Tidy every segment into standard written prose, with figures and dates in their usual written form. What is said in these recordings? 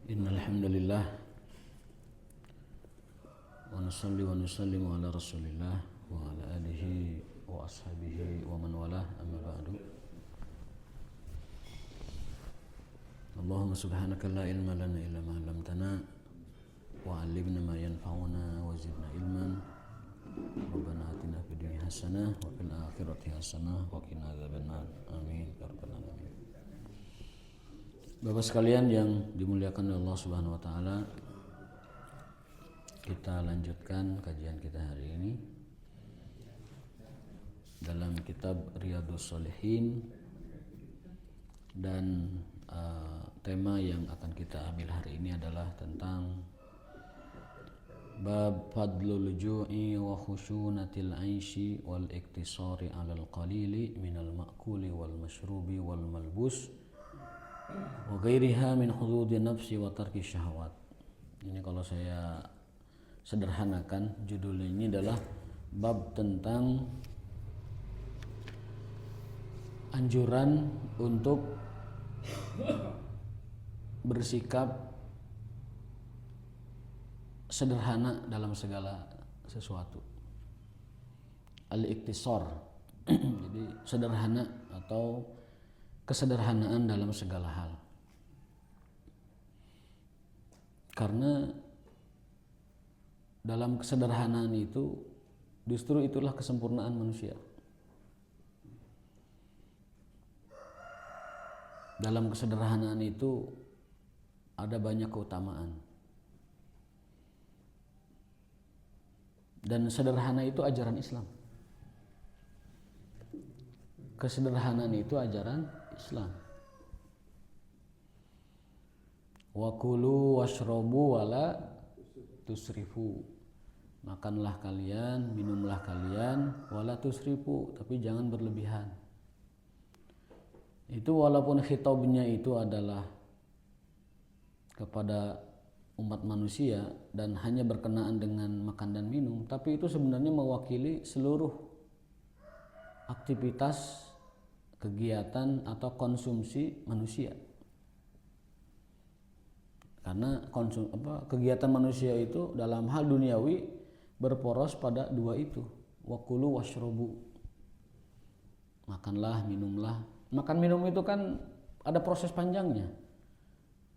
Innal hamdalillah wa nusalli wa nusallimu ala Rasulillah wa ala alihi wa ashabihi wa man walah, amma ba'du. Allahumma subhanaka la ilma lana illa ma 'allamtana wa 'allimna ma yanfa'una wa zidna ilman. Rabbana atina fid dunya hasanah wa fil akhirati hasanah wa qina adzabannar. Amin ya rabbal alamin. Bapak sekalian yang dimuliakan oleh Allah Subhanahu wa taala, kita lanjutkan kajian kita hari ini dalam kitab Riyadhus Shalihin, dan tema yang akan kita ambil hari ini adalah tentang bab fadlul ju'i wa khushunatil 'aishi wal iktisari 'alal qalili minal ma'kuli wal mashrubi wal malbus wa ghairiha min hududi nafsi wa tarki syahwat. Ini kalau saya sederhanakan, judulnya ini adalah bab tentang anjuran untuk bersikap sederhana dalam segala sesuatu. Al-iktisar, jadi sederhana atau kesederhanaan dalam segala hal. Karena dalam kesederhanaan itu justru itulah kesempurnaan manusia. Dalam kesederhanaan itu ada banyak keutamaan. Dan sederhana itu ajaran Islam. Kesederhanaan itu ajaran Islam. Wa kulu washrabu wala tusrifu. Makanlah kalian, minumlah kalian, wala tusrifu, tapi jangan berlebihan. Itu walaupun khitabnya itu adalah kepada umat manusia dan hanya berkenaan dengan makan dan minum, tapi itu sebenarnya mewakili seluruh aktivitas, kegiatan atau konsumsi manusia. Karena kegiatan manusia itu dalam hal duniawi berporos pada dua itu, wakulu washrobu, makanlah, minumlah. Makan minum itu kan ada proses panjangnya,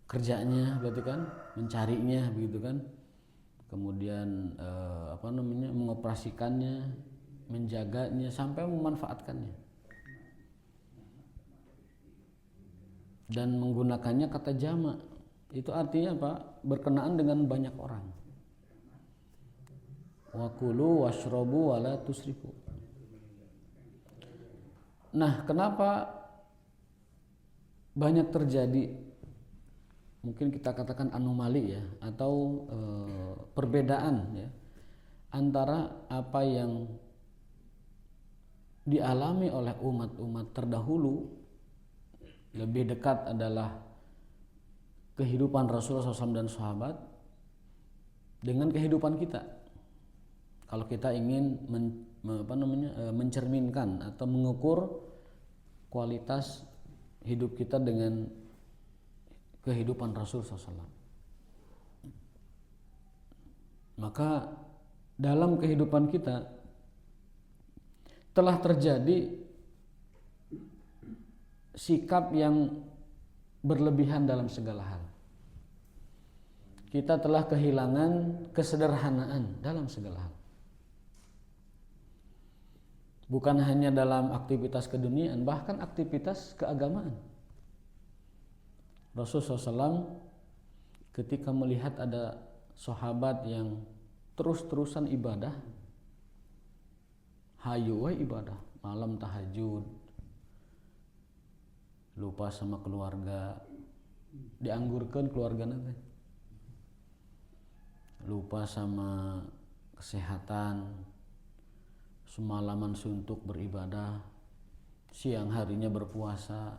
kerjanya berarti kan, mencarinya begitu kan, kemudian mengoperasikannya, menjaganya sampai memanfaatkannya, dan menggunakannya kata jama'. Itu artinya apa? Berkenaan dengan banyak orang. Wa kulu washrabu wala tusrifu. Nah, kenapa banyak terjadi, mungkin kita katakan anomali ya, atau perbedaan ya, antara apa yang dialami oleh umat-umat terdahulu, lebih dekat adalah kehidupan Rasulullah SAW dan sahabat, dengan kehidupan kita. Kalau kita ingin mencerminkan atau mengukur kualitas hidup kita dengan kehidupan Rasulullah SAW, maka dalam kehidupan kita telah terjadi sikap yang berlebihan dalam segala hal. Kita telah kehilangan kesederhanaan dalam segala hal. Bukan hanya dalam aktivitas keduniaan, bahkan aktivitas keagamaan. Rasulullah SAW ketika melihat ada sahabat yang terus-terusan ibadah, hayu we ibadah, malam tahajud, lupa sama keluarga, dianggurkan keluarga nanti, lupa sama kesehatan, semalaman suntuk beribadah, siang harinya berpuasa,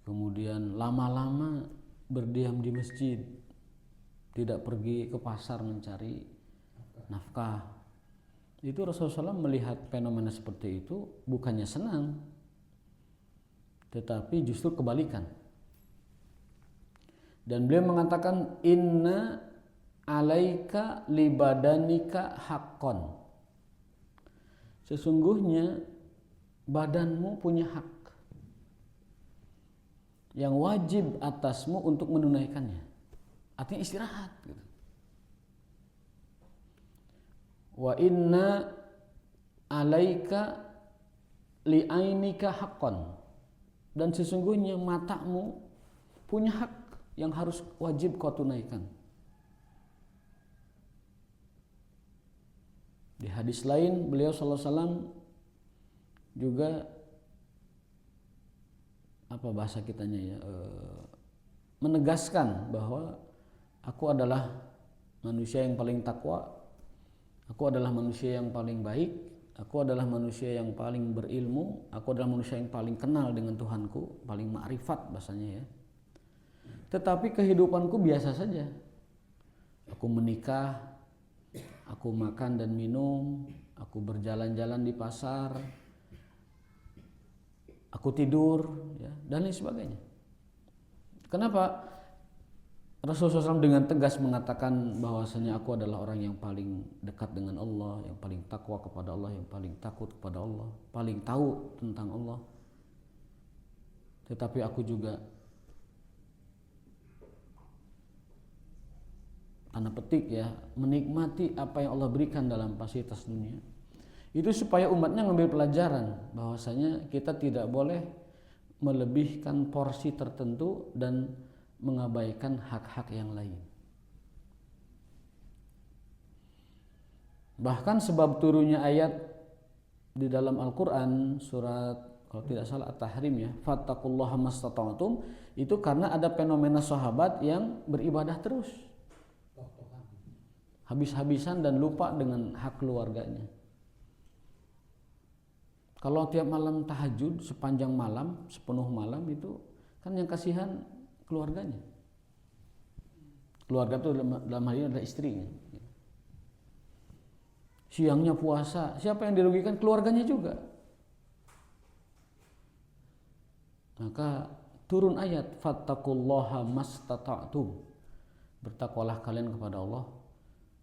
kemudian lama-lama berdiam di masjid, tidak pergi ke pasar mencari nafkah. Itu Rasulullah SAW melihat fenomena seperti itu bukannya senang, tetapi justru kebalikan. Dan beliau mengatakan inna alaika libadanika haqqan. Sesungguhnya badanmu punya hak yang wajib atasmu untuk menunaikannya. Artinya istirahat gitu. Wa inna alaika li'ainika haqqan. Dan sesungguhnya matamu punya hak yang harus wajib kau tunaikan. Di hadis lain beliau sallallahu alaihi wasallam juga apa bahasa kitanya ya, menegaskan bahwa aku adalah manusia yang paling takwa, aku adalah manusia yang paling baik, aku adalah manusia yang paling berilmu, aku adalah manusia yang paling kenal dengan Tuhanku, paling ma'rifat bahasanya ya. Tetapi kehidupanku biasa saja. Aku menikah, aku makan dan minum, aku berjalan-jalan di pasar, aku tidur, ya, dan lain sebagainya. Kenapa Rasulullah SAW dengan tegas mengatakan bahwasanya aku adalah orang yang paling dekat dengan Allah, yang paling takwa kepada Allah, yang paling takut kepada Allah, paling tahu tentang Allah. Tetapi aku juga tanda petik ya menikmati apa yang Allah berikan dalam fasilitas dunia. Itu supaya umatnya ngambil pelajaran bahwasanya kita tidak boleh melebihkan porsi tertentu dan mengabaikan hak-hak yang lain. Bahkan sebab turunnya ayat di dalam Al-Quran surat kalau tidak salah At-Tahrim ya, fattaqullaha mastata'tum, itu karena ada fenomena sahabat yang beribadah terus, habis-habisan dan lupa dengan hak keluarganya. Kalau tiap malam tahajud sepanjang malam, sepenuh malam itu kan yang kasihan keluarganya. Keluarga itu dalam hal ini adalah istrinya. Siangnya puasa, siapa yang dirugikan? Keluarganya juga. Maka turun ayat fattaqullaha mastata'tum. Bertakwalah kalian kepada Allah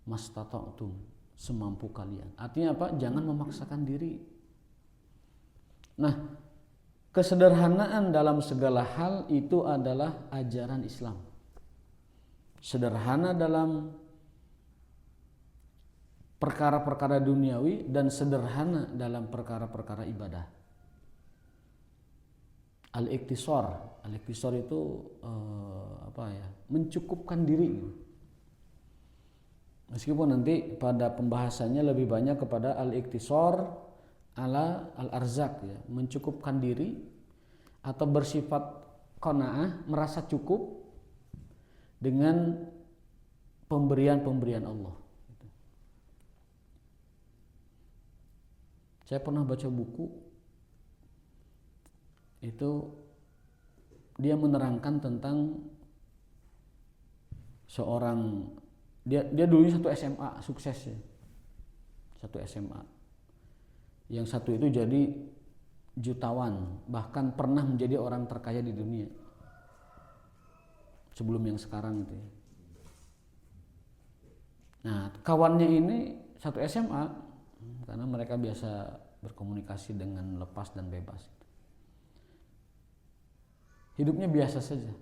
mastata'tum, semampu kalian. Artinya apa? Jangan memaksakan diri. Nah, kesederhanaan dalam segala hal itu adalah ajaran Islam. Sederhana dalam perkara-perkara duniawi dan sederhana dalam perkara-perkara ibadah. Al-iktisar itu mencukupkan diri. Meskipun nanti pada pembahasannya lebih banyak kepada al-iktisar ala al-arzak ya, mencukupkan diri atau bersifat qanaah, merasa cukup dengan pemberian-pemberian Allah. Saya pernah baca buku itu dia menerangkan tentang seorang dia dulunya satu SMA sukses ya. Satu SMA. Yang satu itu jadi jutawan, bahkan pernah menjadi orang terkaya di dunia. Sebelum yang sekarang itu ya. Nah, kawannya ini satu SMA karena mereka biasa berkomunikasi dengan lepas dan bebas. Hidupnya biasa saja.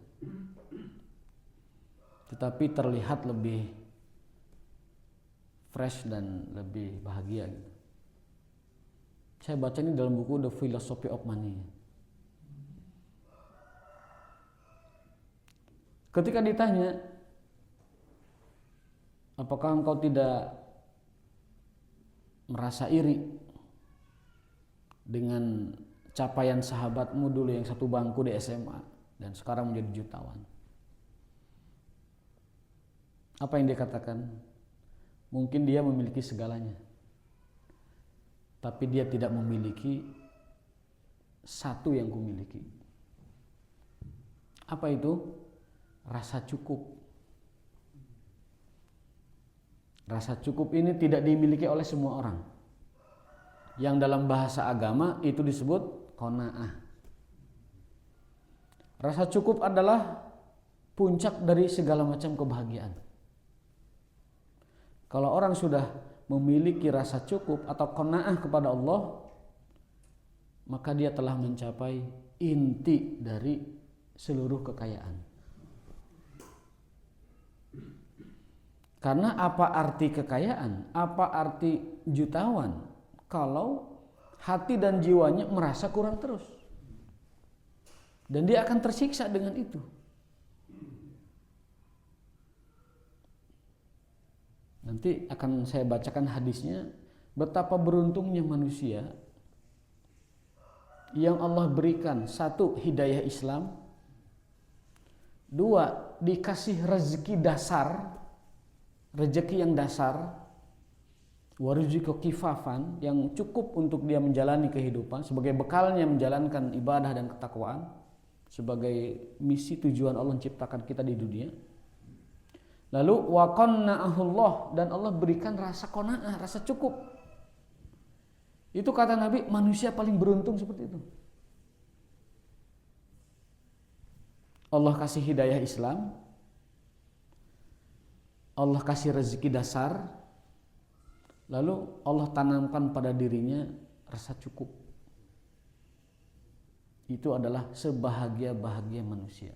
Tetapi terlihat lebih fresh dan lebih bahagia gitu. Saya baca ini dalam buku The Philosophy of Money. Ketika ditanya, apakah engkau tidak merasa iri dengan capaian sahabatmu dulu yang satu bangku di SMA dan sekarang menjadi jutawan? Apa yang dia katakan? Mungkin dia memiliki segalanya, tapi dia tidak memiliki satu yang kumiliki. Apa itu? Rasa cukup. Rasa cukup ini tidak dimiliki oleh semua orang. Yang dalam bahasa agama itu disebut qanaah. Rasa cukup adalah puncak dari segala macam kebahagiaan. Kalau orang sudah memiliki rasa cukup atau qanaah kepada Allah, maka dia telah mencapai inti dari seluruh kekayaan. Karena apa arti kekayaan? Apa arti jutawan kalau hati dan jiwanya merasa kurang terus? Dan dia akan tersiksa dengan itu. Nanti akan saya bacakan hadisnya, betapa beruntungnya manusia yang Allah berikan, satu, hidayah Islam, dua, dikasih rezeki dasar, rezeki yang dasar, warizqu kifafan, yang cukup untuk dia menjalani kehidupan sebagai bekalnya menjalankan ibadah dan ketakwaan sebagai misi tujuan Allah menciptakan kita di dunia. Lalu wa qanna'ahullah, dan Allah berikan rasa qanaah, rasa cukup. Itu kata Nabi, manusia paling beruntung seperti itu. Allah kasih hidayah Islam, Allah kasih rezeki dasar, lalu Allah tanamkan pada dirinya rasa cukup. Itu adalah sebahagia-bahagia manusia.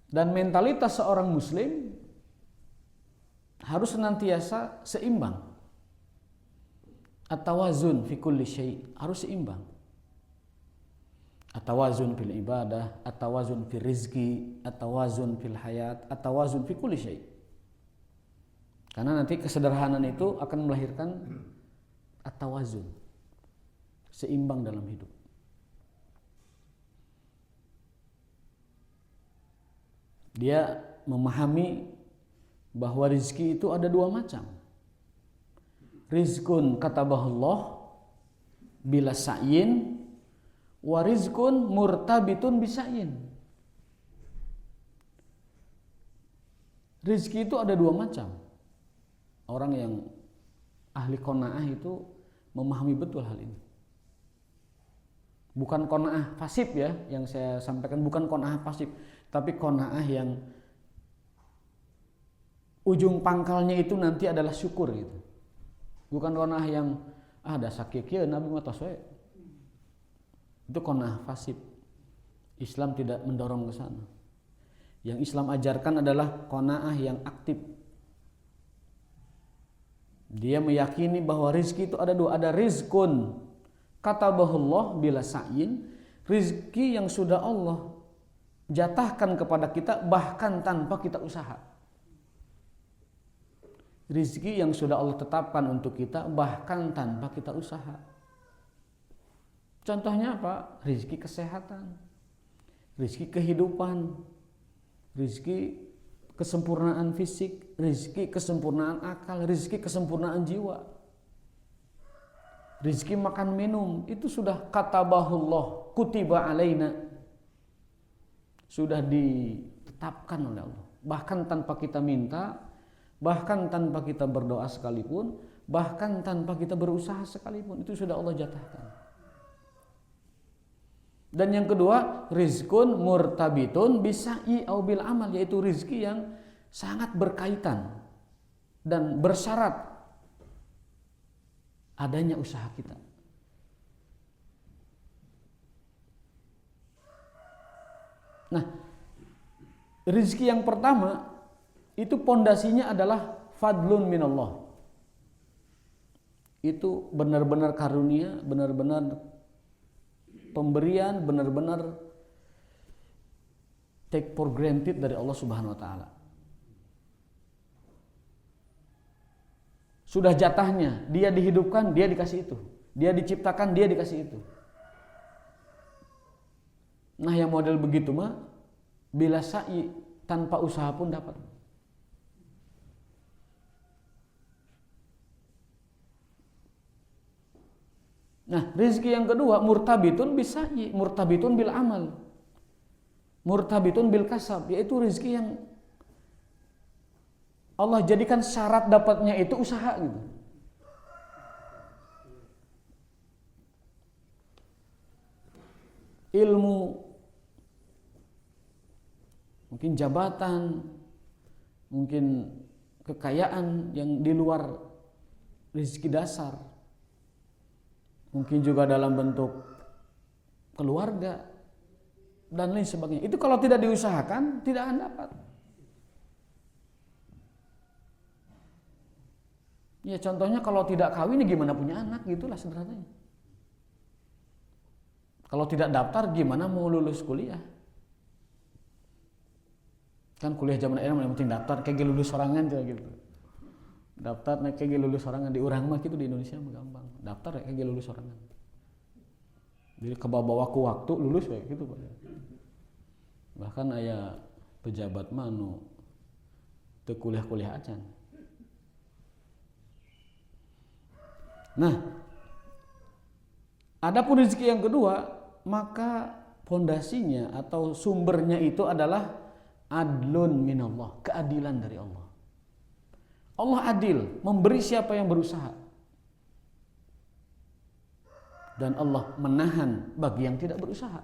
Dan mentalitas seorang muslim harus senantiasa seimbang. At-tawazun fi kulli syai', harus seimbang. At-tawazun fil ibadah, at-tawazun fil rizki, at-tawazun fil hayat, at-tawazun fi kulli syai'. Karena nanti kesederhanaan itu akan melahirkan at-tawazun, seimbang dalam hidup. Dia memahami bahwa rizki itu ada dua macam. Rizkun katabahullah bila sa'yin, wa rizkun murtabitun bisa'yin. Rizki itu ada dua macam. Orang yang ahli qanaah itu memahami betul hal ini. Bukan qanaah pasif ya, yang saya sampaikan bukan qanaah pasif, tapi qanaah yang ujung pangkalnya itu nanti adalah syukur gitu. Bukan qanaah yang dah sakit kieu nabi mah tos we. Itu qanaah pasif. Islam tidak mendorong ke sana. Yang Islam ajarkan adalah qanaah yang aktif. Dia meyakini bahwa rizki itu ada dua, ada rizkun katabahullah bila sa'yin, rizki yang sudah Allah jatahkan kepada kita bahkan tanpa kita usaha. Rizki yang sudah Allah tetapkan untuk kita bahkan tanpa kita usaha. Contohnya apa? Rizki kesehatan, rizki kehidupan, rizki kesempurnaan fisik, rizki kesempurnaan akal, rizki kesempurnaan jiwa. Rizki makan minum itu sudah katabahullah, kutiba alaina, sudah ditetapkan oleh Allah. Bahkan tanpa kita minta, bahkan tanpa kita berdoa sekalipun, bahkan tanpa kita berusaha sekalipun, itu sudah Allah jatahkan. Dan yang kedua, rizkun murtabitun bisa'i au bil amal, yaitu rizki yang sangat berkaitan dan bersyarat adanya usaha kita. Nah, rizki yang pertama itu pondasinya adalah fadlun minallah. Itu benar-benar karunia, benar-benar pemberian, benar-benar take for granted dari Allah Subhanahu wa taala. Sudah jatahnya, dia dihidupkan, dia dikasih itu. Dia diciptakan, dia dikasih itu. Nah, yang model begitu mah bila sa'i, tanpa usaha pun dapat. Nah, rezeki yang kedua murtabitun bisa'i, murtabitun bil amal, murtabitun bil kasab, yaitu rezeki yang Allah jadikan syarat dapatnya itu usaha gitu. ilmu, mungkin jabatan, mungkin kekayaan yang di luar rezeki dasar, mungkin juga dalam bentuk keluarga dan lain sebagainya. Itu kalau tidak diusahakan tidak akan dapat. Ya contohnya kalau tidak kawin gimana punya anak, gitulah sederhananya. Kalau tidak daftar gimana mau lulus kuliah? Kan kuliah zaman era yang penting daftar kayak lulus sorangan gitu. Daftar kayak lulus sorangan di urang mah gitu, di Indonesia mah gampang. Daftar kayak lulus sorangan. Jadi kebawa ku waktu lulus kayak gitu Pak. Bahkan aya pejabat mah nu teu kuliah-kuliah acan. Nah, adapun rezeki yang kedua, maka fondasinya atau sumbernya itu adalah adlun minallah, keadilan dari Allah. Allah adil, memberi siapa yang berusaha. Dan Allah menahan bagi yang tidak berusaha.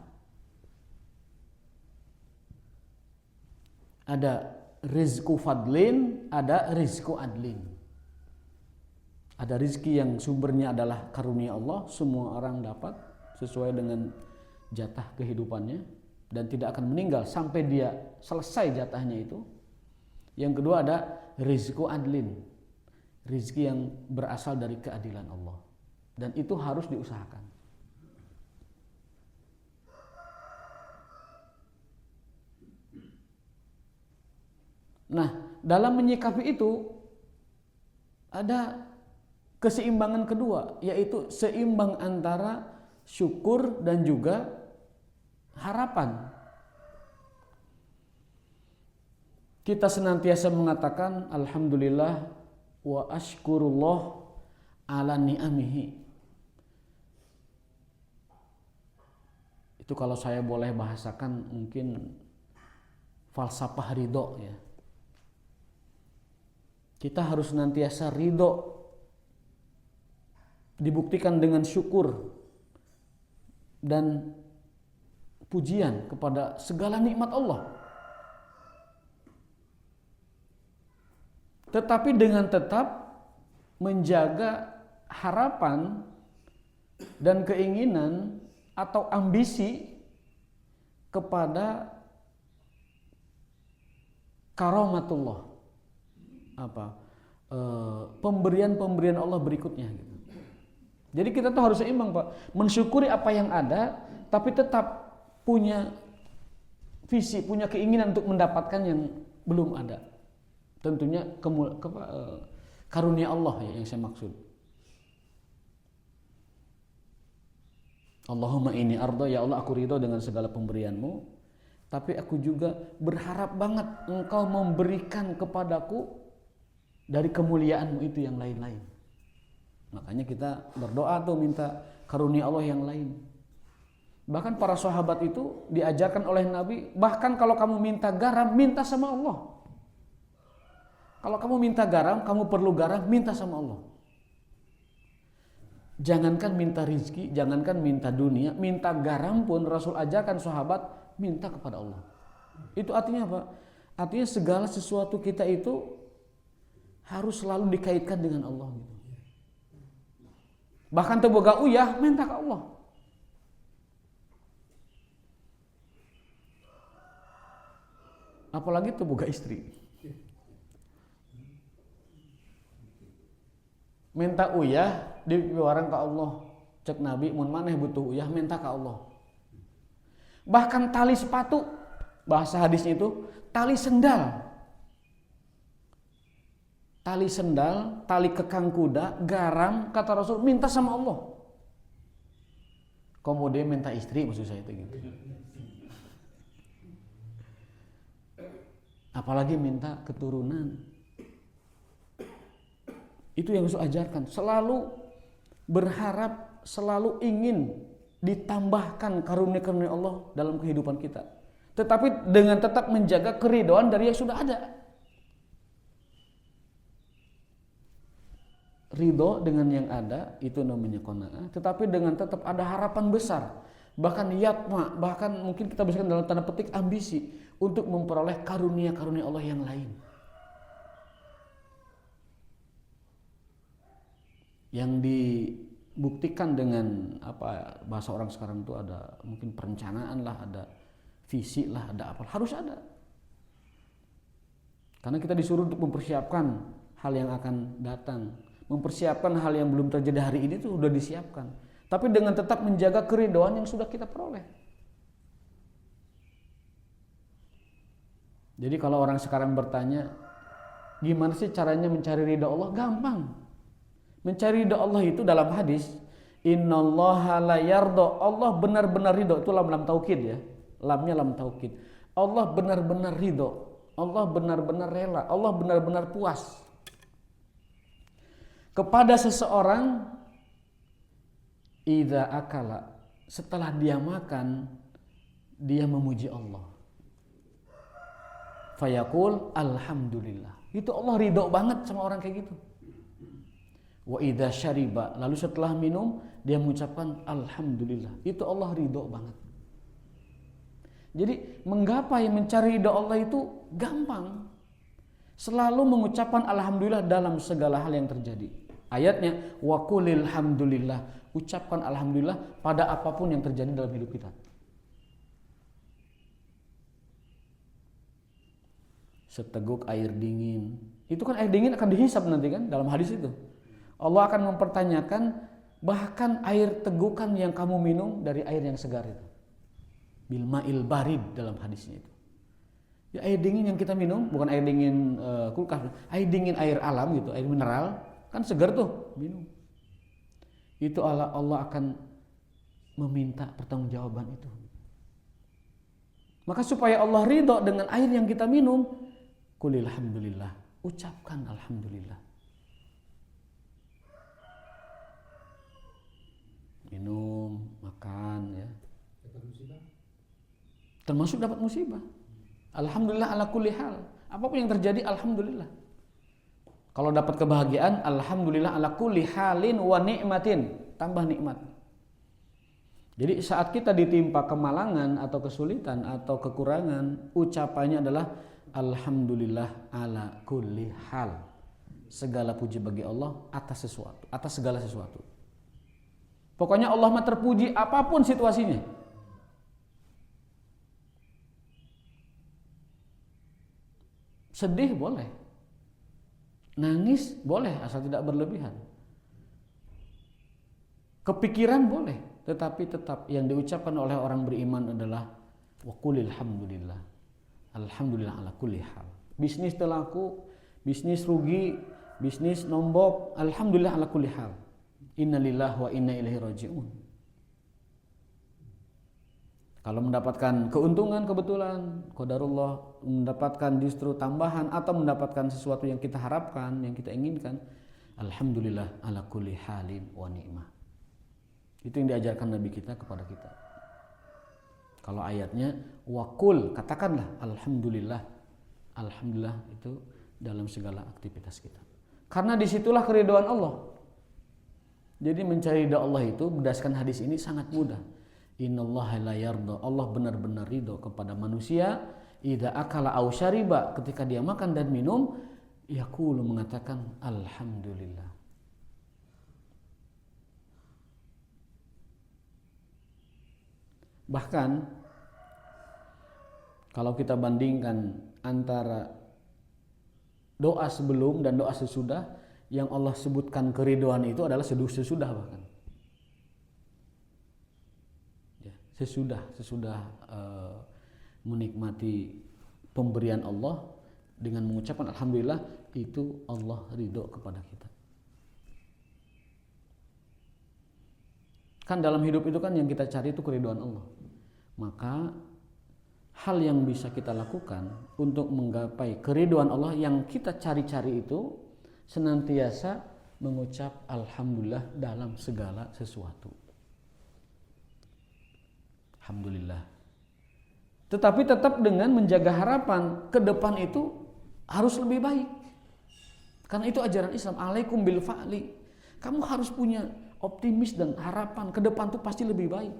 Ada rizku fadlin, ada rizku adlin. Ada rizki yang sumbernya adalah karunia Allah, semua orang dapat sesuai dengan jatah kehidupannya dan tidak akan meninggal sampai dia selesai jatahnya itu. Yang kedua ada rizku adlin, rizki yang berasal dari keadilan Allah, dan itu harus diusahakan. Nah, dalam menyikapi itu ada keseimbangan kedua, yaitu seimbang antara syukur dan juga harapan. Kita senantiasa mengatakan alhamdulillah wa ashkurullah ala ni'amihi. Itu kalau saya boleh bahasakan mungkin falsafah ridho ya. Kita harus senantiasa ridho, dibuktikan dengan syukur dan pujian kepada segala nikmat Allah. Tetapi dengan tetap menjaga harapan dan keinginan atau ambisi kepada karomatullah, pemberian-pemberian Allah berikutnya gitu. Jadi kita tuh harus seimbang Pak, mensyukuri apa yang ada, tapi tetap punya visi, punya keinginan untuk mendapatkan yang belum ada. Tentunya karunia Allah ya yang saya maksud. Allahumma inni arda, ya Allah aku ridho dengan segala pemberianmu, tapi aku juga berharap banget engkau memberikan kepadaku dari kemuliaanmu itu yang lain-lain. Makanya kita berdoa tuh minta karunia Allah yang lain. Bahkan para sahabat itu diajarkan oleh Nabi, bahkan kalau kamu minta garam, minta sama Allah. Kalau kamu minta garam, kamu perlu garam, minta sama Allah. Jangankan minta rizki, jangankan minta dunia, minta garam pun Rasul ajarkan sahabat minta kepada Allah. Itu artinya apa? Artinya segala sesuatu kita itu harus selalu dikaitkan dengan Allah gitu. Bahkan teboga uyah minta ke Allah. Apalagi teboga istri. Minta uyah diwarang ke Allah. Cek Nabi mun maneh butuh uyah minta ke Allah. Bahkan tali sepatu, bahasa hadisnya itu tali sendal. Tali sendal, tali kekang kuda, garam, kata Rasul minta sama Allah. Kemudian minta istri maksud saya itu gitu. Apalagi minta keturunan. Itu yang Rasul ajarkan. Selalu berharap, selalu ingin ditambahkan karunia-karunia Allah dalam kehidupan kita. Tetapi dengan tetap menjaga keridhaan dari yang sudah ada. Ridho dengan yang ada itu namanya qanaah, tetapi dengan tetap ada harapan besar bahkan yatma, bahkan mungkin kita bisa dalam tanda petik ambisi untuk memperoleh karunia-karunia Allah yang lain. Yang dibuktikan dengan apa bahasa orang sekarang itu ada mungkin perencanaan lah, ada visi lah, ada apa, harus ada. Karena kita disuruh untuk mempersiapkan hal yang akan datang, mempersiapkan hal yang belum terjadi hari ini itu sudah disiapkan. Tapi dengan tetap menjaga keridhaan yang sudah kita peroleh. Jadi kalau orang sekarang bertanya, gimana sih caranya mencari ridha Allah? Gampang. Mencari ridha Allah itu dalam hadis, innallaha la yarda, Allah benar-benar ridha, itu lam taukid ya. Lamnya lam taukid. Allah benar-benar ridha, Allah benar-benar rela, Allah benar-benar puas kepada seseorang idza akala, setelah dia makan dia memuji Allah. Fayaqul alhamdulillah. Itu Allah ridho banget sama orang kayak gitu. Wa idza syariba, lalu setelah minum dia mengucapkan alhamdulillah. Itu Allah ridho banget. Jadi menggapai mencari ridha Allah itu gampang. Selalu mengucapkan alhamdulillah dalam segala hal yang terjadi. Ayatnya wa qulil hamdulillah, ucapkan alhamdulillah pada apapun yang terjadi dalam hidup kita. Seteguk air dingin, itu kan air dingin akan dihisap nanti kan dalam hadis itu. Allah akan mempertanyakan bahkan air tegukan yang kamu minum dari air yang segar itu. Bil ma'il barid dalam hadisnya itu. Ya, air dingin yang kita minum bukan air dingin kulkas, air dingin air alam gitu, air mineral kan segar tuh, minum. Itu Allah akan meminta pertanggungjawaban itu. Maka supaya Allah ridho dengan air yang kita minum, qulil hamdulillah, ucapkan alhamdulillah. Minum, makan ya. Termasuk dapat musibah. Alhamdulillah ala kulli hal. Apapun yang terjadi alhamdulillah. Kalau dapat kebahagiaan alhamdulillah ala kulli halin wa ni'matin, tambah nikmat. Jadi saat kita ditimpa kemalangan atau kesulitan atau kekurangan, ucapannya adalah alhamdulillah ala kulli hal. Segala puji bagi Allah atas sesuatu, atas segala sesuatu. Pokoknya Allah mah terpuji apapun situasinya. Sedih boleh, nangis boleh asal tidak berlebihan, kepikiran boleh, tetapi tetap yang diucapkan oleh orang beriman adalah wa qulil hamdulillah, alhamdulillah ala kulli hal. Bisnis terlaku, bisnis rugi, bisnis nombok, alhamdulillah ala kulli hal. Innalillahi wa inna ilaihi raji'un. Kalau mendapatkan keuntungan kebetulan, qadarullah, mendapatkan justru tambahan atau mendapatkan sesuatu yang kita harapkan, yang kita inginkan, alhamdulillah ala kulli halin wa ni'mah. Itu yang diajarkan Nabi kita kepada kita. Kalau ayatnya waqul, katakanlah alhamdulillah. Alhamdulillah itu dalam segala aktivitas kita. Karena disitulah keridhaan Allah. Jadi mencari ridha Allah itu berdasarkan hadis ini sangat mudah. Innallaha la yarda, Allah benar-benar ridho kepada manusia idza akala aw syariba, ketika dia makan dan minum, yaqulu mengatakan alhamdulillah. Bahkan kalau kita bandingkan antara doa sebelum dan doa sesudah, yang Allah sebutkan keridhaan itu adalah sesudah bahkan. Sesudah menikmati pemberian Allah dengan mengucapkan alhamdulillah, itu Allah ridho kepada kita. Kan dalam hidup itu kan yang kita cari itu keridhaan Allah. Maka hal yang bisa kita lakukan untuk menggapai keridhaan Allah yang kita cari-cari itu senantiasa mengucap alhamdulillah dalam segala sesuatu. Alhamdulillah. Tetapi tetap dengan menjaga harapan ke depan itu harus lebih baik. Karena itu ajaran Islam, alaikum bil fa'li. Kamu harus punya optimis dan harapan ke depan itu pasti lebih baik.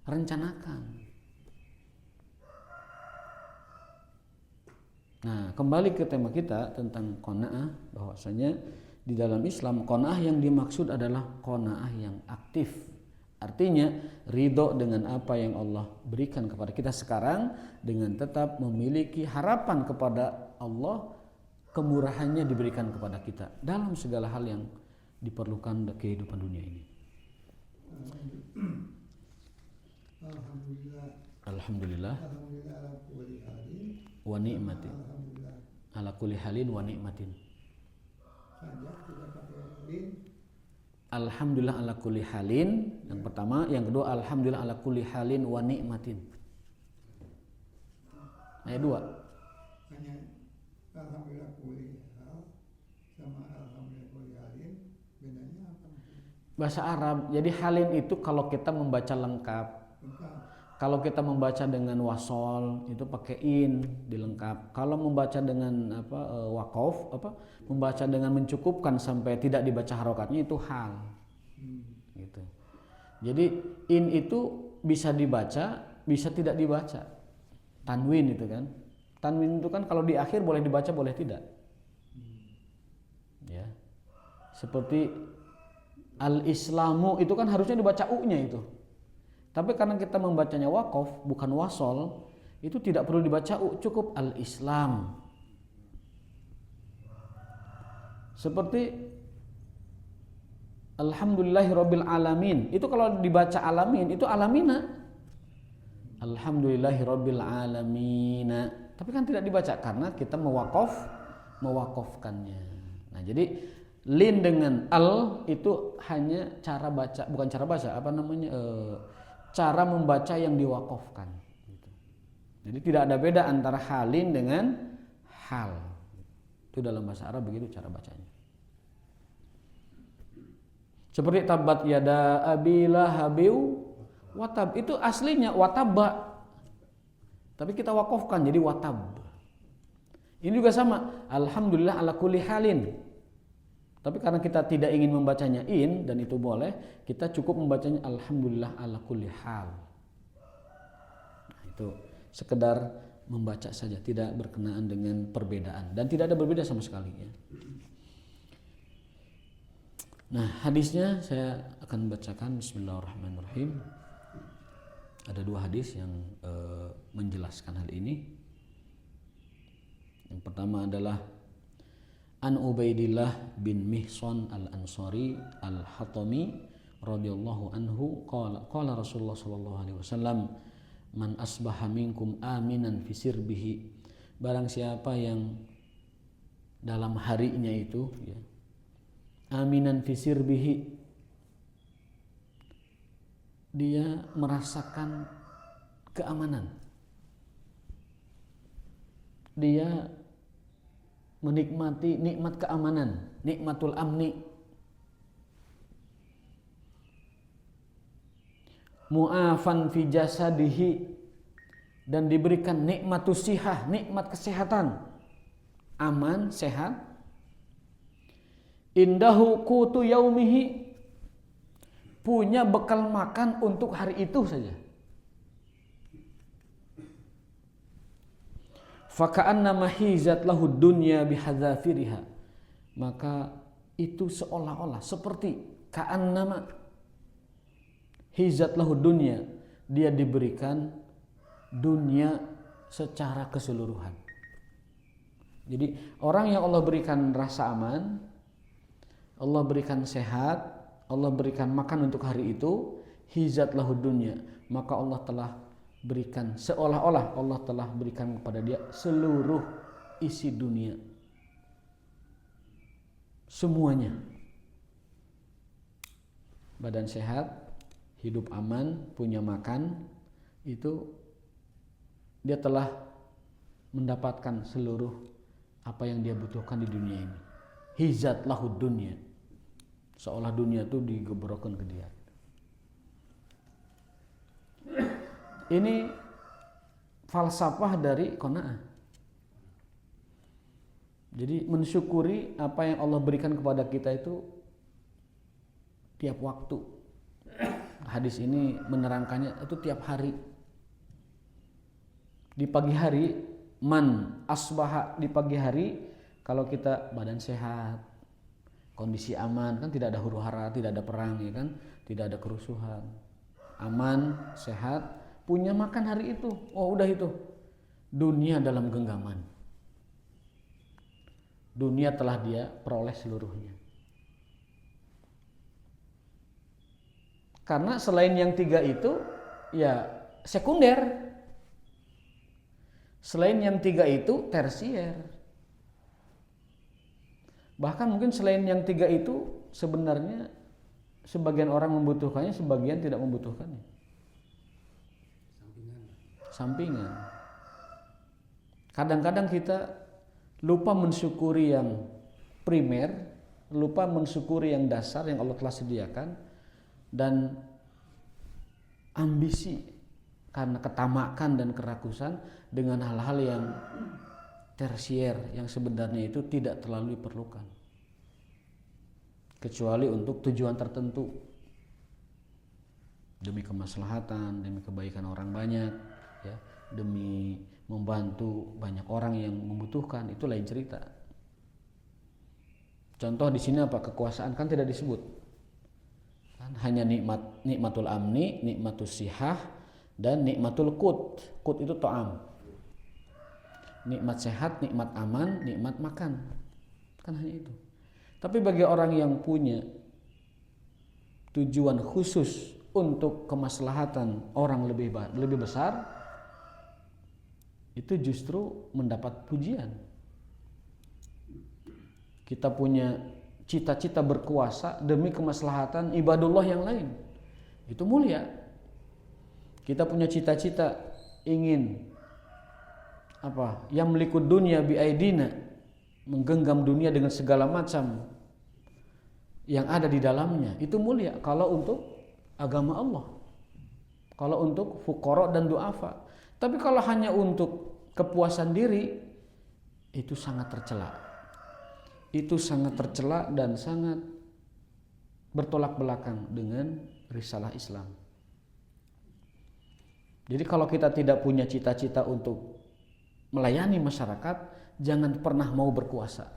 rencanakan. Nah, kembali ke tema kita tentang qanaah, bahwasanya di dalam Islam qanaah yang dimaksud adalah qanaah yang aktif. Artinya ridho dengan apa yang Allah berikan kepada kita sekarang, dengan tetap memiliki harapan kepada Allah, kemurahannya diberikan kepada kita dalam segala hal yang diperlukan kehidupan dunia ini. Alhamdulillah wa ni'matin. Ala kulli halin wa ni'matin. Alhamdulillah ala kulli halin yang pertama, yang kedua alhamdulillah ala kulli halin wa ni'matin. Ayat 2. Hanya alhamdulillah kulli hal sama alhamdulillah kulli halin, bedanya apa? Bahasa Arab. Jadi halin itu kalau kita membaca lengkap. Kalau kita membaca dengan wasol itu pakai in dilengkap. Kalau membaca dengan waqaf membaca dengan mencukupkan sampai tidak dibaca harokatnya itu hal. Gitu. Jadi in itu bisa dibaca, bisa tidak dibaca. Tanwin itu kan. Tanwin itu kan kalau di akhir boleh dibaca, boleh tidak. Ya. Seperti al-islamu itu kan harusnya dibaca u-nya itu. Tapi karena kita membacanya waqaf bukan wasol, itu tidak perlu dibaca u, cukup al-Islam. Seperti alhamdulillahirabbil alamin. Itu kalau dibaca alamin itu alamina. Alhamdulillahirabbil alamina. Tapi kan tidak dibaca karena kita mewaqafkannya. Nah, jadi lin dengan al itu hanya cara baca, bukan cara baca, cara membaca yang diwakafkan. Jadi tidak ada beda antara halin dengan hal. Itu dalam bahasa Arab begitu cara bacanya. Seperti tabat yada abi lahabiu watab, itu aslinya watabba. Tapi kita wakafkan jadi watab. Ini juga sama, alhamdulillah ala kulli halin. Tapi karena kita tidak ingin membacanya in, dan itu boleh, kita cukup membacanya alhamdulillah ala kulli hal. Nah, itu sekedar membaca saja, tidak berkenaan dengan perbedaan, dan tidak ada berbeda sama sekali ya. Nah, hadisnya saya akan bacakan. Bismillahirrahmanirrahim. Ada 2 hadis yang menjelaskan hal ini. Yang pertama adalah An Ubaidillah bin Mihsan al-Ansari al-Hatami radhiyallahu anhu qala Rasulullah sallallahu alaihi wasallam, man asbaha minkum aminan fi sirbihi, barang siapa yang dalam harinya itu ya, aminan fi sirbihi, dia merasakan keamanan, dia menikmati nikmat keamanan, nikmatul amni, mu'afan fi jasadihi, dan diberikan nikmatus sihah, nikmat kesehatan, aman, sehat, indahu qutu yaumihi, punya bekal makan untuk hari itu saja. Faka'annama hizat lahu dunya bihadzafiriha, maka itu seolah-olah seperti ka'annama hizat lahu dunya, dia diberikan dunia secara keseluruhan. Jadi orang yang Allah berikan rasa aman, Allah berikan sehat, Allah berikan makan untuk hari itu, hizat lahu dunya, maka Allah telah berikan, seolah-olah Allah telah berikan kepada dia seluruh isi dunia, semuanya. Badan sehat, hidup aman, punya makan, itu dia telah mendapatkan seluruh apa yang dia butuhkan di dunia ini. Hizat lahu dunya, seolah dunia itu digebrokkan ke dia. Ini falsafah dari qanaah. Jadi mensyukuri apa yang Allah berikan kepada kita itu tiap waktu. hadis ini menerangkannya itu tiap hari. Di pagi hari, man asbaha, di pagi hari kalau kita badan sehat, kondisi aman, kan tidak ada huru-hara, tidak ada perang, ya kan, tidak ada kerusuhan, aman, sehat, punya makan hari itu, oh udah itu, dunia dalam genggaman, dunia telah dia peroleh seluruhnya. Karena selain yang 3 itu ya sekunder, selain yang 3 itu tersier. Bahkan mungkin selain yang 3 itu sebenarnya sebagian orang membutuhkannya, sebagian tidak membutuhkannya. Sampingan. Kadang-kadang kita lupa mensyukuri yang primer, lupa mensyukuri yang dasar yang Allah telah sediakan, dan ambisi karena ketamakan dan kerakusan dengan hal-hal yang tersier yang sebenarnya itu tidak terlalu diperlukan kecuali untuk tujuan tertentu, demi kemaslahatan, demi kebaikan orang banyak, ya, demi membantu banyak orang yang membutuhkan, itu lain cerita. Contoh di sini apa? Kekuasaan kan tidak disebut, kan hanya nikmatul amni, nikmatul sihah, dan nikmatul qut. Qut itu to'am, nikmat sehat, nikmat aman, nikmat makan, kan hanya itu. Tapi bagi orang yang punya tujuan khusus untuk kemaslahatan orang lebih besar, itu justru mendapat pujian. Kita punya cita-cita berkuasa demi kemaslahatan ibadullah yang lain, itu mulia. Kita punya cita-cita ingin apa? Yang melikud dunia biaidina, menggenggam dunia dengan segala macam yang ada di dalamnya, itu mulia kalau untuk agama Allah, kalau untuk fuqara dan du'afa. Tapi kalau hanya untuk kepuasan diri, itu sangat tercela. Itu sangat tercela dan sangat bertolak belakang dengan risalah Islam. Jadi kalau kita tidak punya cita-cita untuk melayani masyarakat, jangan pernah mau berkuasa.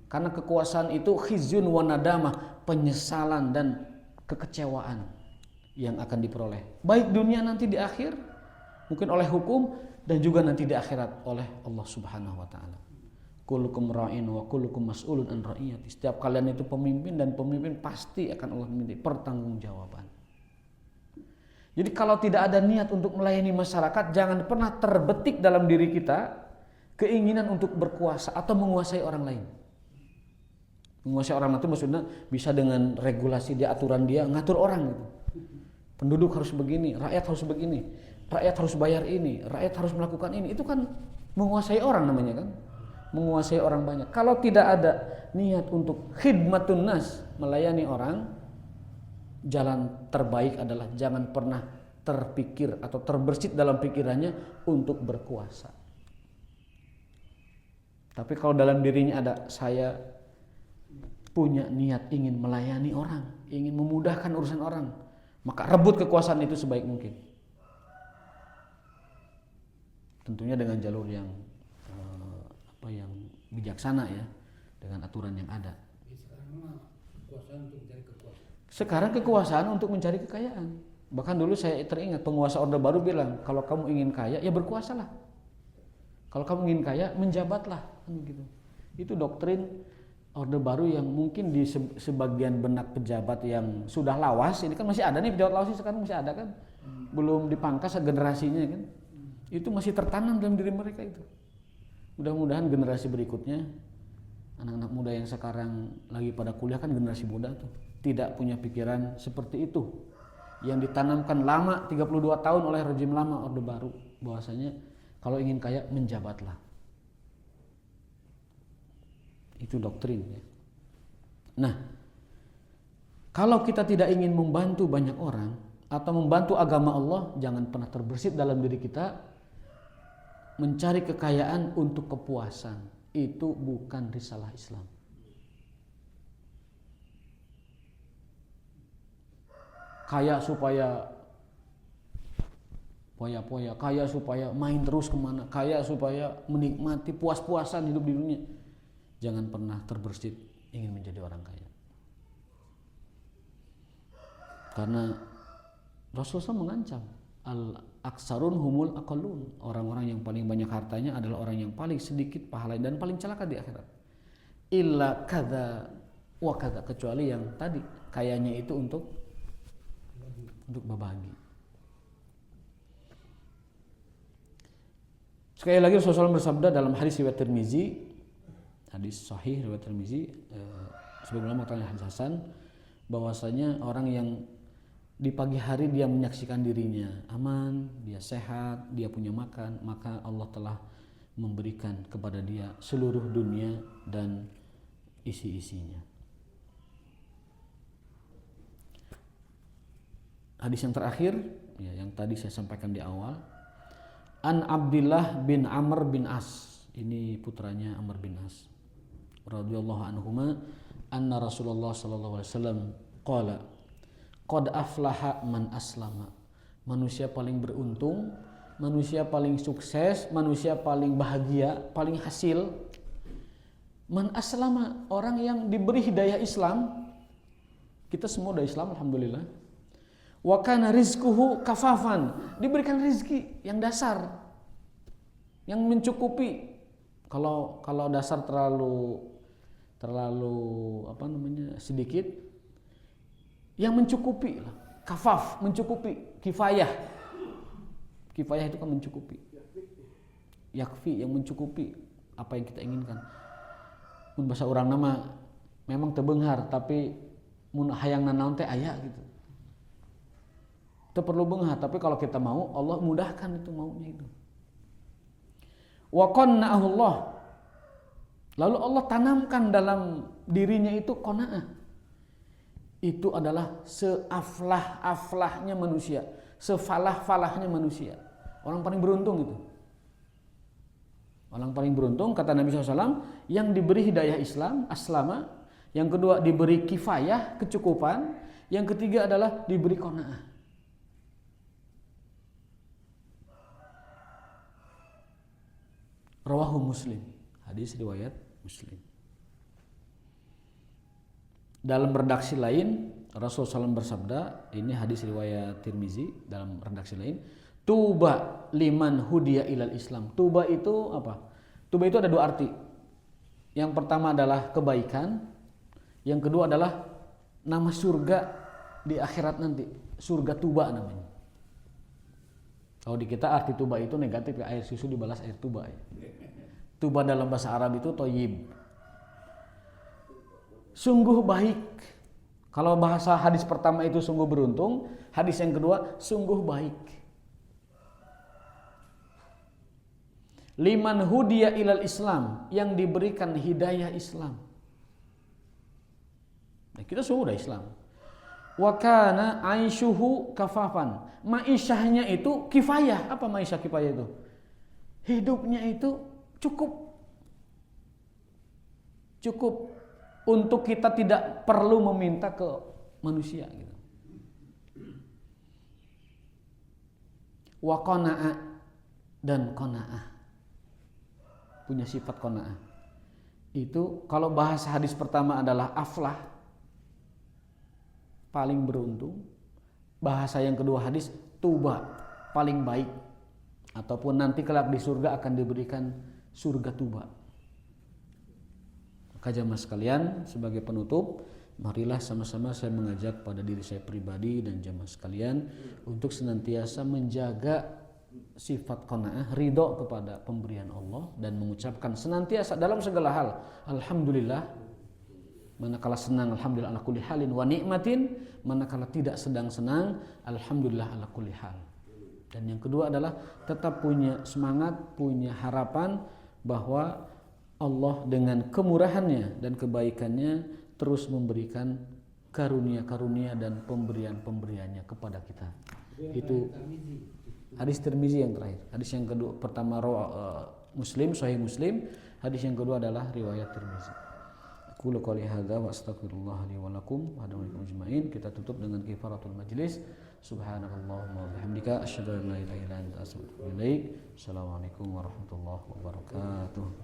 Karena kekuasaan itu khizyun wa nadamah, penyesalan dan kekecewaan yang akan diperoleh. Baik dunia nanti di akhir, mungkin oleh hukum, dan juga nanti di akhirat oleh Allah Subhanahu wa taala. Kullukum ra'in wa kullukum mas'ulun an ra'iyati. Setiap kalian itu pemimpin, dan pemimpin pasti akan Allah minta pertanggungjawaban. Jadi kalau tidak ada niat untuk melayani masyarakat, jangan pernah terbetik dalam diri kita keinginan untuk berkuasa atau menguasai orang lain. Menguasai orang itu maksudnya bisa dengan regulasi dia, aturan dia, ngatur orang gitu. Penduduk harus begini, rakyat harus begini, rakyat harus bayar ini, rakyat harus melakukan ini. Itu kan menguasai orang namanya kan, menguasai orang banyak. Kalau tidak ada niat untuk khidmatun nas, melayani orang, jalan terbaik adalah jangan pernah terpikir atau terbersit dalam pikirannya untuk berkuasa. Tapi kalau dalam dirinya ada, saya punya niat ingin melayani orang, ingin memudahkan urusan orang, maka rebut kekuasaan itu sebaik mungkin. Tentunya dengan jalur yang yang bijaksana ya, dengan aturan yang ada. Sekarang kekuasaan untuk mencari kekayaan. Bahkan dulu saya teringat penguasa Orde Baru bilang, kalau kamu ingin kaya ya berkuasalah. Kalau kamu ingin kaya menjabatlah, kan gitu. Itu doktrin Orde Baru yang mungkin di sebagian benak pejabat yang sudah lawas, ini kan masih ada nih pejabat lawas sekarang masih ada kan, belum dipangkas generasinya kan, itu masih tertanam dalam diri mereka itu. Mudah-mudahan generasi berikutnya, anak-anak muda yang sekarang lagi pada kuliah kan generasi muda tuh, tidak punya pikiran seperti itu, yang ditanamkan lama 32 tahun oleh rejim lama Orde Baru, bahwasanya kalau ingin kaya menjabatlah. Itu doktrin ya. Nah, kalau kita tidak ingin membantu banyak orang atau membantu agama Allah, jangan pernah terbersit dalam diri kita mencari kekayaan untuk kepuasan. Itu bukan risalah Islam. kaya supaya poya-poya, kaya supaya main terus kemana, kaya supaya menikmati puas-puasan hidup di dunia. Jangan pernah terbersit ingin menjadi orang kaya. Karena Rasulullah mengancam al-aksarun humul aqallun, orang-orang yang paling banyak hartanya adalah orang yang paling sedikit pahala dan paling celaka di akhirat. Illa kadza wa kadza, kecuali yang tadi kayanya itu untuk berbagi. Sekali lagi Rasulullah bersabda dalam hadis riwayat Tirmizi, hadis sahih riwayat Tirmizi, sebagian ulama mengatakan hadis hasan, bahwasanya orang yang di pagi hari dia menyaksikan dirinya aman, dia sehat, dia punya makan, maka Allah telah memberikan kepada dia seluruh dunia dan isi-isinya. Hadis yang terakhir, ya, yang tadi saya sampaikan di awal, An Abdillah bin Amr bin As, ini putranya Amr bin As, radhiyallahu anhuma, anna Rasulullah sallallahu alaihi wasallam qala qad aflaha man aslama. Manusia paling beruntung, manusia paling sukses, manusia paling bahagia, paling hasil, man aslama, orang yang diberi hidayah Islam. Kita semua udah Islam alhamdulillah. Wa kana rizquhu kafafan, diberikan rezeki yang dasar, yang mencukupi. Kalau dasar terlalu sedikit, yang mencukupi lah. Kafaf, mencukupi. Kifayah itu kan mencukupi. Yakfi, yang mencukupi apa yang kita inginkan. Mun bahasa urang nama memang teu beunghar, tapi mun hayang nanaon teh aya gitu. Teu perlu beunghar, tapi kalau kita mau, Allah mudahkan itu maunya itu. Wa qanna'ahu Allah, lalu Allah tanamkan dalam dirinya itu qanaah. Itu adalah seaflah-aflahnya manusia, sefalah-falahnya manusia. Orang paling beruntung itu. Orang paling beruntung, kata Nabi SAW, yang diberi hidayah Islam, aslama. Yang kedua diberi kifayah, kecukupan. Yang ketiga adalah diberi qanaah. Rawahu Muslim, hadis riwayat Muslim. Dalam redaksi lain Rasulullah SAW bersabda, ini hadis riwayat Tirmizi, dalam redaksi lain, tuba liman hudiya ilal Islam. Tuba itu apa? Tuba itu ada dua arti. Yang pertama adalah kebaikan, yang kedua adalah nama surga di akhirat nanti. Surga tuba namanya. Kalau di kita arti tuba itu negatif, ya, air susu dibalas air tuba. Ya. Tuba dalam bahasa Arab itu thayyib, sungguh baik. Kalau bahasa hadis pertama itu sungguh beruntung, hadis yang kedua sungguh baik. Liman hudiya ilal Islam, yang diberikan hidayah Islam. Nah, kita semua udah Islam. Wa kana aishuhu kafafan, ma'isyahnya itu kifayah. Apa ma'isyah kifayah itu? Hidupnya itu cukup untuk kita tidak perlu meminta ke manusia gitu. Wa qana'a, dan qanaah, punya sifat qanaah. Itu kalau bahasa hadis pertama adalah aflah, paling beruntung. Bahasa yang kedua hadis tuba, paling baik, ataupun nanti kelak di surga akan diberikan surga tuba. Maka jamaah sekalian, sebagai penutup, marilah sama-sama saya mengajak pada diri saya pribadi dan jamaah sekalian untuk senantiasa menjaga sifat qanaah, ridho kepada pemberian Allah, dan mengucapkan senantiasa dalam segala hal alhamdulillah. Manakala senang, alhamdulillah ala kulli halin wa ni'matin. Manakala tidak sedang senang, alhamdulillah ala kulli hal. Dan yang kedua adalah tetap punya semangat, punya harapan bahwa Allah dengan kemurahannya dan kebaikannya terus memberikan karunia-karunia dan pemberian-pemberiannya kepada kita. Itu hadis Tirmizi yang terakhir. Hadis yang kedua, pertama Muslim, Sahih Muslim. Hadis yang kedua adalah riwayat Tirmizi. Aku qouli hadza wa astaghfirullah li wa lakum wa lakum ajmain. Kita tutup dengan kifaratul majlis. Subhanakallahumma wa bihamdika asyhadu an la ilaha illa anta astaghfiruka wa atubu ilaik. Assalamualaikum warahmatullahi wabarakatuh.